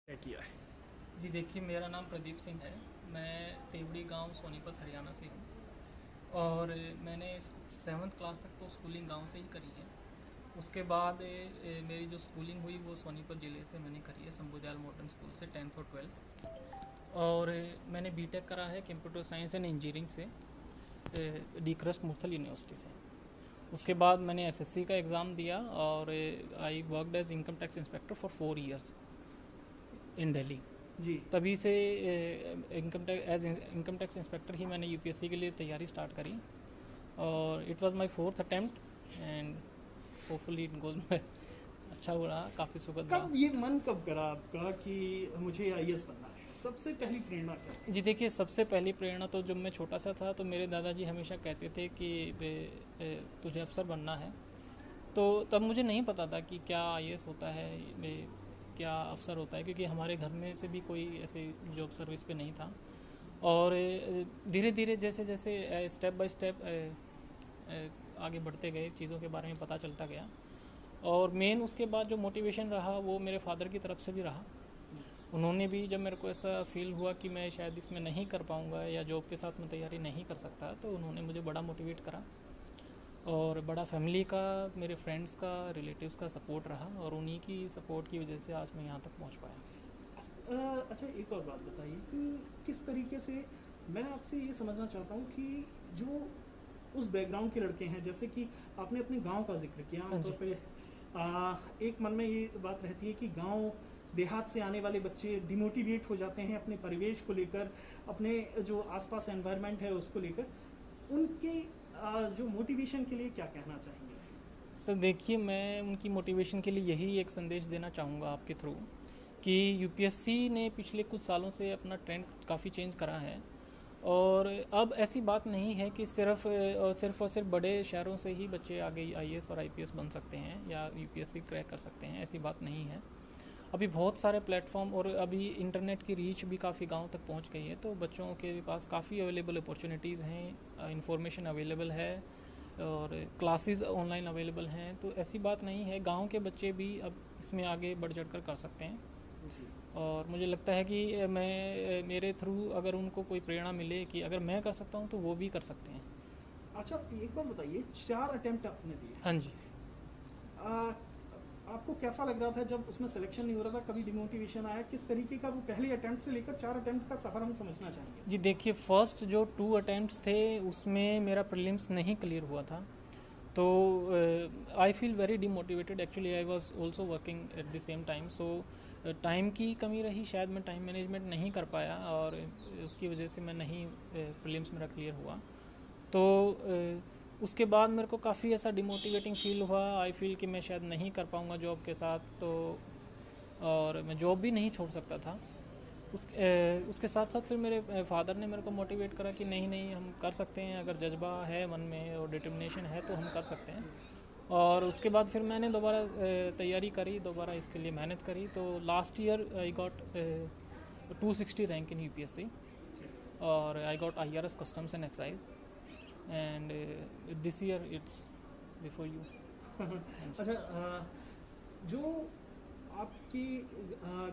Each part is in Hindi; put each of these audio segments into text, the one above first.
तय किया है। जी देखिए, मेरा नाम प्रदीप सिंह है। मैं तेवड़ी गांव सोनीपत हरियाणा से हूँ और मैंने 7th क्लास तक तो स्कूलिंग गांव से ही करी है। उसके बाद मेरी जो स्कूलिंग हुई वो सोनीपत ज़िले से मैंने करी है, शंभू दयाल मॉडर्न स्कूल से 10th और 12th। और मैंने बीटेक करा है कंप्यूटर साइंस एंड इंजीनियरिंग से डी क्रस्ट मुर्थल यूनिवर्सिटी से। उसके बाद मैंने एसएससी का एग्ज़ाम दिया और I worked as income tax inspector for 4 years in Delhi. जी। तभी से इनकम टैक्स इंस्पेक्टर ही मैंने यूपीएससी के लिए तैयारी स्टार्ट करी और it was my 4th attempt and hopefully it goes by. अच्छा हो रहा, काफ़ी सुखद रहा। कब ये मन कब करा आपका कि मुझे आईएएस बनना है? सबसे पहली प्रेरणा क्या थी? जी देखिए, सबसे पहली प्रेरणा तो जब मैं छोटा सा था तो मेरे दादाजी हमेशा कहते थे कि तुझे अफसर बनना है। तो तब मुझे नहीं पता था कि क्या आईएएस होता है, क्या अफसर होता है, क्योंकि हमारे घर में से भी कोई ऐसे जॉब सर्विस पे नहीं था। और धीरे धीरे जैसे जैसे स्टेप बाय स्टेप आगे बढ़ते गए, चीज़ों के बारे में पता चलता गया। और मेन उसके बाद जो मोटिवेशन रहा वो मेरे फादर की तरफ से भी रहा। उन्होंने भी जब मेरे को ऐसा फील हुआ कि मैं शायद इसमें नहीं कर पाऊँगा या जॉब के साथ मैं तैयारी नहीं कर सकता, तो उन्होंने मुझे बड़ा मोटिवेट करा। और बड़ा फैमिली का, मेरे फ्रेंड्स का, रिलेटिव्स का सपोर्ट रहा और उन्हीं की सपोर्ट की वजह से आज मैं यहाँ तक पहुँच पाया। अच्छा, एक और बात बताइए कि किस तरीके से, मैं आपसे ये समझना चाहता हूँ कि जो उस बैकग्राउंड के लड़के हैं, जैसे कि आपने अपने गांव का जिक्र किया, हाँ आमतौर जी। पे एक मन में ये बात रहती है कि गांव देहात से आने वाले बच्चे डिमोटिवेट हो जाते हैं अपने परिवेश को लेकर, अपने जो आसपास एनवायरनमेंट है उसको लेकर। उनके जो मोटिवेशन के लिए क्या कहना चाहेंगे? सर देखिए, मैं उनकी मोटिवेशन के लिए यही एक संदेश देना चाहूँगा आपके थ्रू कि यूपीएससी ने पिछले कुछ सालों से अपना ट्रेंड काफ़ी चेंज करा है। और अब ऐसी बात नहीं है कि सिर्फ और सिर्फ बड़े शहरों से ही बच्चे आगे आईएएस और आईपीएस बन सकते हैं या यूपीएससी क्रैक कर सकते हैं, ऐसी बात नहीं है। अभी बहुत सारे प्लेटफॉर्म और अभी इंटरनेट की रीच भी काफ़ी गांव तक पहुंच गई है, तो बच्चों के पास काफ़ी अवेलेबल अपॉर्चुनिटीज़ हैं, इंफॉर्मेशन अवेलेबल है और क्लासेस ऑनलाइन अवेलेबल हैं। तो ऐसी बात नहीं है, गांव के बच्चे भी अब इसमें आगे बढ़ चढ़ कर सकते हैं। जी। और मुझे लगता है कि मेरे थ्रू अगर उनको कोई प्रेरणा मिले कि अगर मैं कर सकता हूँ तो वो भी कर सकते हैं। अच्छा, एक बात बताइए, 4 अटेम्प्ट आपने दिए, हाँ जी। आ, आपको कैसा लग रहा था जब उसमें सिलेक्शन नहीं हो रहा था? कभी डिमोटिवेशन आया? किस तरीके का वो पहले अटेम्प्ट से लेकर 4 अटेम्प्ट का सफ़र हम समझना चाहेंगे। जी देखिए, फर्स्ट जो 2 अटैम्प्ट्स थे उसमें मेरा प्रीलिम्स नहीं क्लियर हुआ था, तो I feel very demotivated. Actually I was also working at the same time, so time की कमी रही, शायद मैं टाइम मैनेजमेंट नहीं कर पाया और उसकी वजह से मैं नहीं, प्रीलिम्स मेरा क्लियर हुआ। तो उसके बाद मेरे को काफ़ी ऐसा डिमोटिवेटिंग फील हुआ। आई फील कि मैं शायद नहीं कर पाऊँगा जॉब के साथ, तो और मैं जॉब भी नहीं छोड़ सकता था। उसके साथ साथ फिर मेरे फादर ने मेरे को मोटिवेट करा कि नहीं नहीं, हम कर सकते हैं, अगर जज्बा है मन में और डिटर्मिनेशन है तो हम कर सकते हैं। और उसके बाद फिर मैंने दोबारा तैयारी करी, दोबारा इसके लिए मेहनत करी। तो last year I got 260 rank in UPSC और I got IRS customs and excise and this year it's before you. अच्छा, जो आपके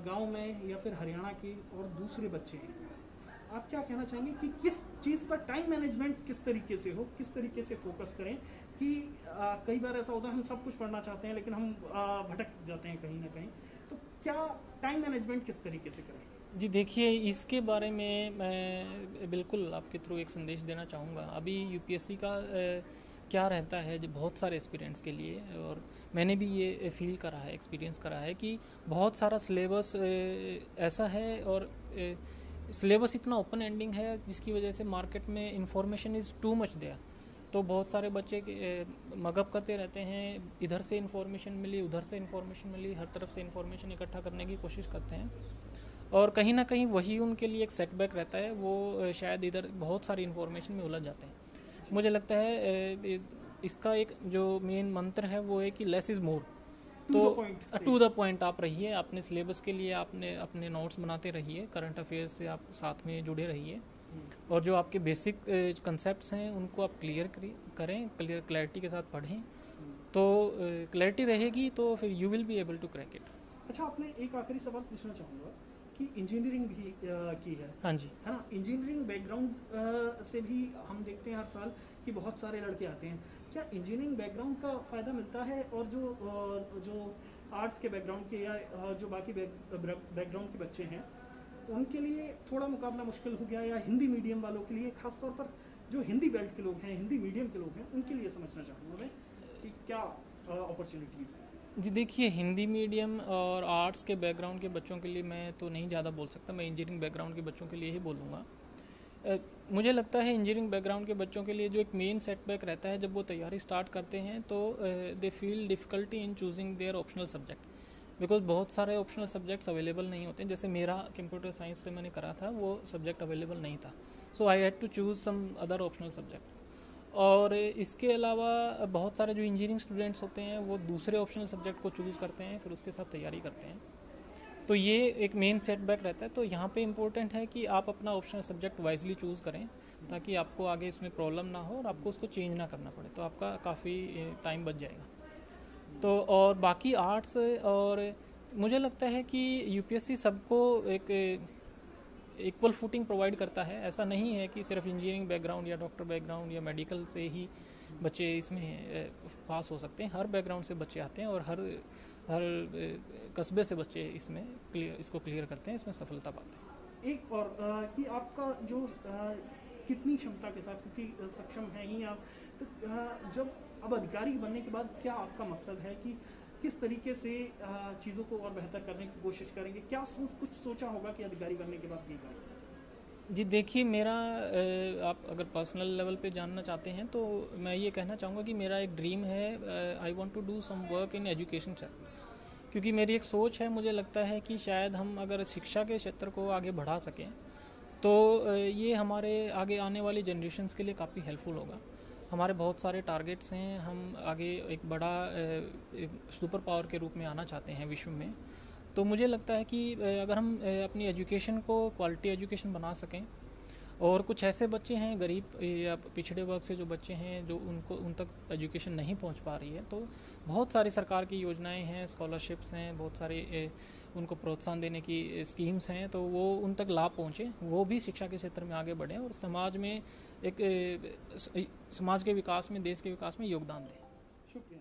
गांव में या फिर हरियाणा के और दूसरे बच्चे हैं, आप क्या कहना चाहेंगे कि किस चीज़ पर टाइम मैनेजमेंट किस तरीके से हो, किस तरीके से फोकस करें? कि कई बार ऐसा होता है हम सब कुछ पढ़ना चाहते हैं लेकिन हम भटक जाते हैं कहीं ना कहीं, तो क्या टाइम मैनेजमेंट किस तरीके से करें? जी देखिए, इसके बारे में मैं बिल्कुल आपके थ्रू एक संदेश देना चाहूँगा। अभी यूपीएससी का क्या रहता है जो बहुत सारे एस्पिरेंट्स के लिए, और मैंने भी ये फील करा है, एक्सपीरियंस करा है कि बहुत सारा सिलेबस ऐसा है और सिलेबस इतना ओपन एंडिंग है जिसकी वजह से मार्केट में information is too much there. तो बहुत सारे बच्चे मगअप करते रहते हैं, इधर से इंफॉर्मेशन मिली, उधर से इंफॉर्मेशन मिली, हर तरफ से इंफॉर्मेशन इकट्ठा करने की कोशिश करते हैं और कहीं ना कहीं वही उनके लिए एक सेटबैक रहता है। वो शायद इधर बहुत सारी इन्फॉर्मेशन में उलझ जाते हैं। मुझे लगता है इसका एक जो मेन मंत्र है वो है कि लेस इज़ मोर। टू तो the point. To the point आप रहिए, अपने सिलेबस के लिए आपने अपने नोट्स बनाते रहिए, करंट अफेयर्स से आप साथ में जुड़े रहिए और जो आपके बेसिक कंसेप्ट्स हैं उनको आप क्लियर करें, क्लैरिटी के साथ पढ़ें। तो क्लैरिटी रहेगी तो फिर you will be able to crack it. अच्छा, आपने एक आखिरी सवाल पूछना चाहूँगा कि इंजीनियरिंग भी की है। हाँ जी। है ना, इंजीनियरिंग बैकग्राउंड से भी हम देखते हैं हर साल कि बहुत सारे लड़के आते हैं। क्या इंजीनियरिंग बैकग्राउंड का फ़ायदा मिलता है, और जो आर्ट्स के बैकग्राउंड के या जो बाकी बैकग्राउंड के बच्चे हैं उनके लिए थोड़ा मुकाबला मुश्किल हो गया, या हिंदी मीडियम वालों के लिए, खासतौर पर जो हिंदी बेल्ट के लोग हैं, हिंदी मीडियम के लोग हैं, उनके लिए समझना चाहूँगा मैं कि क्या अपॉर्चुनिटीज़ हैं? जी देखिए, हिंदी मीडियम और आर्ट्स के बैकग्राउंड के बच्चों के लिए मैं तो नहीं ज़्यादा बोल सकता, मैं इंजीनियरिंग बैकग्राउंड के बच्चों के लिए ही बोलूँगा। मुझे लगता है इंजीनियरिंग बैकग्राउंड के बच्चों के लिए जो एक मेन सेटबैक रहता है, जब वो तैयारी स्टार्ट करते हैं तो they feel difficulty in choosing their optional subject, because बहुत सारे ऑप्शनल सब्जेक्ट्स अवेलेबल नहीं होते। जैसे मेरा कंप्यूटर साइंस से मैंने करा था, वो सब्जेक्ट अवेलेबल नहीं था, so I had to choose some other optional subject. और इसके अलावा बहुत सारे जो इंजीनियरिंग स्टूडेंट्स होते हैं वो दूसरे ऑप्शनल सब्जेक्ट को चूज़ करते हैं, फिर उसके साथ तैयारी करते हैं। तो ये एक मेन सेटबैक रहता है। तो यहाँ पे इम्पोर्टेंट है कि आप अपना ऑप्शनल सब्जेक्ट वाइजली चूज़ करें, ताकि आपको आगे इसमें प्रॉब्लम ना हो और आपको उसको चेंज ना करना पड़े, तो आपका काफ़ी टाइम बच जाएगा। तो और बाकी आर्ट्स, और मुझे लगता है कि यूपीएससी सबको एक इक्वल फुटिंग प्रोवाइड करता है। ऐसा नहीं है कि सिर्फ इंजीनियरिंग बैकग्राउंड या डॉक्टर बैकग्राउंड या मेडिकल से ही बच्चे इसमें पास हो सकते हैं। हर बैकग्राउंड से बच्चे आते हैं और हर कस्बे से बच्चे इसको क्लियर करते हैं, इसमें सफलता पाते हैं। एक और कि आपका जो कितनी क्षमता के साथ, क्योंकि सक्षम हैं ही आप, तो जब अब अधिकारी बनने के बाद क्या आपका मकसद है कि किस तरीके से चीज़ों को और बेहतर करने की कोशिश करेंगे? क्या कुछ सोचा होगा कि अधिकारी बनने के बाद ये करें? जी देखिए, मेरा आप अगर पर्सनल लेवल पे जानना चाहते हैं तो मैं ये कहना चाहूँगा कि मेरा एक ड्रीम है, I want to do some work in education sector. क्योंकि मेरी एक सोच है, मुझे लगता है कि शायद हम अगर शिक्षा के क्षेत्र को आगे बढ़ा सकें तो ये हमारे आगे आने वाली जनरेशन्स के लिए काफ़ी हेल्पफुल होगा। हमारे बहुत सारे टारगेट्स हैं, हम आगे एक बड़ा सुपर पावर के रूप में आना चाहते हैं विश्व में। तो मुझे लगता है कि अगर हम अपनी एजुकेशन को क्वालिटी एजुकेशन बना सकें, और कुछ ऐसे बच्चे हैं गरीब या पिछड़े वर्ग से जो बच्चे हैं जो उन तक एजुकेशन नहीं पहुंच पा रही है, तो बहुत सारी सरकार की योजनाएं हैं, स्कॉलरशिप्स हैं, बहुत सारे उनको प्रोत्साहन देने की स्कीम्स हैं, तो वो उन तक लाभ पहुंचे, वो भी शिक्षा के क्षेत्र में आगे बढ़ें और समाज में समाज के विकास में, देश के विकास में योगदान दें। शुक्रिया।